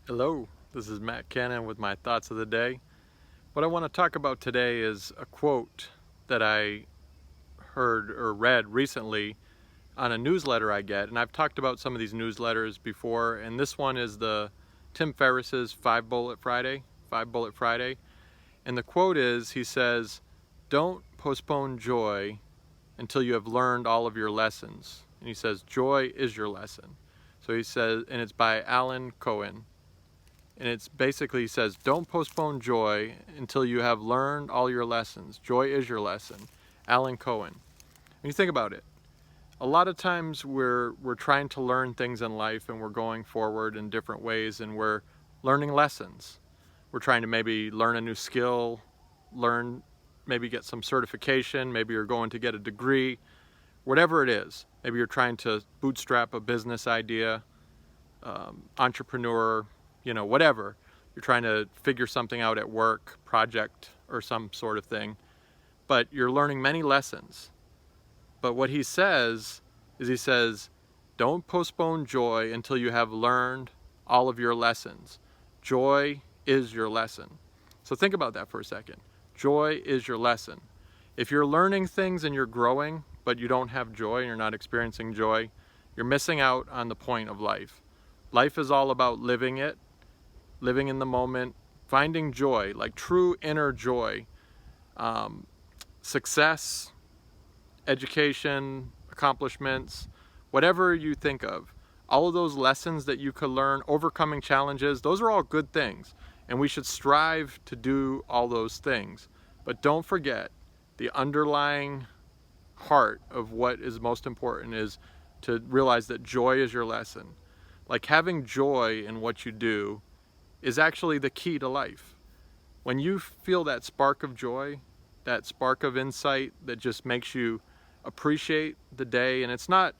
Hello, this is Matt Cannon with my thoughts of the day. What I want to talk about today is a quote that I heard or read recently on a newsletter I get, and I've talked about some of these newsletters before, and this one is the Tim Ferriss's Five Bullet Friday, and the quote is, he says, "Don't postpone joy until you have learned all of your lessons." And he says, "Joy is your lesson." So he says, and it's by Cohen. And it's basically, he says, don't postpone joy until you have learned all your lessons. Joy is your lesson. Cohen. When you think about it, a lot of times we're trying to learn things in life and we're going forward in different ways and we're learning lessons. We're trying to maybe learn a new skill, maybe get some certification, maybe you're going to get a degree, whatever it is. Maybe you're trying to bootstrap a business idea, entrepreneur, whatever. You're trying to figure something out at work, project, or some sort of thing. But you're learning many lessons. But what he says is, don't postpone joy until you have learned all of your lessons. Joy is your lesson. So think about that for a second. Joy is your lesson. If you're learning things and you're growing, but you don't have joy and you're not experiencing joy, you're missing out on the point of life. Life is all about living it, living in the moment, finding joy, like true inner joy, success, education, accomplishments, whatever you think of. All of those lessons that you could learn, overcoming challenges, those are all good things. And we should strive to do all those things. But don't forget, the underlying heart of what is most important is to realize that joy is your lesson. Like having joy in what you do is actually the key to life. When you feel that spark of joy, that spark of insight that just makes you appreciate the day, and it's not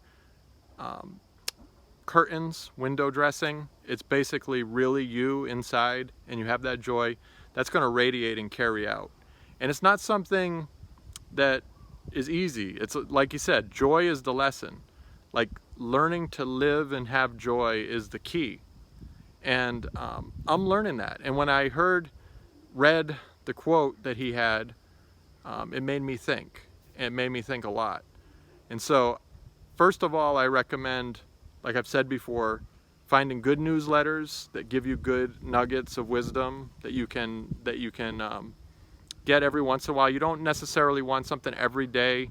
curtains, window dressing, it's basically really you inside, and you have that joy, that's going to radiate and carry out. And it's not something that is easy. It's like you said, joy is the lesson. Like learning to live and have joy is the key. And I'm learning that. And when I read the quote that he had, it made me think. It made me think a lot. And so, first of all, I recommend, like I've said before, finding good newsletters that give you good nuggets of wisdom that you can get every once in a while. You don't necessarily want something every day.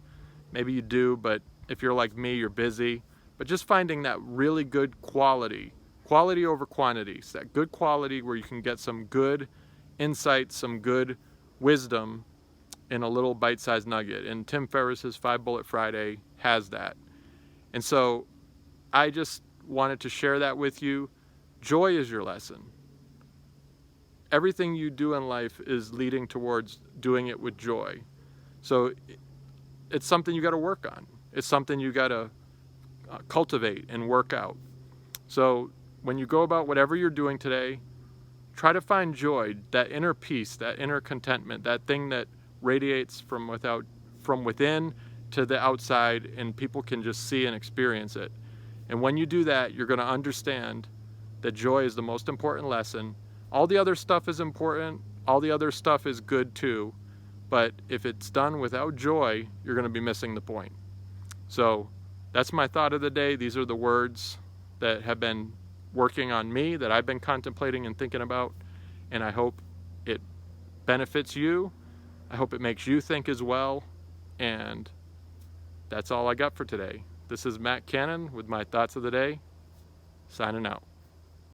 Maybe you do, but if you're like me, you're busy. But just finding that really good quality over quantity, so that good quality where you can get some good insight, some good wisdom in a little bite-sized nugget. And Tim Ferriss's 5 Bullet Friday has that. And so I just wanted to share that with you. Joy is your lesson. Everything you do in life is leading towards doing it with joy. So it's something you got to work on. It's something you got to cultivate and work out. So when you go about whatever you're doing today, try to find joy, that inner peace, that inner contentment, that thing that radiates from within to the outside, and people can just see and experience it. And when you do that, you're going to understand that joy is the most important lesson. All the other stuff is important. All the other stuff is good too. But if it's done without joy, you're going to be missing the point. So that's my thought of the day. These are the words that have been working on me, that I've been contemplating and thinking about, and I hope it benefits you. I hope it makes you think as well, and that's all I got for today. This is Matt Cannon with my thoughts of the day, signing out.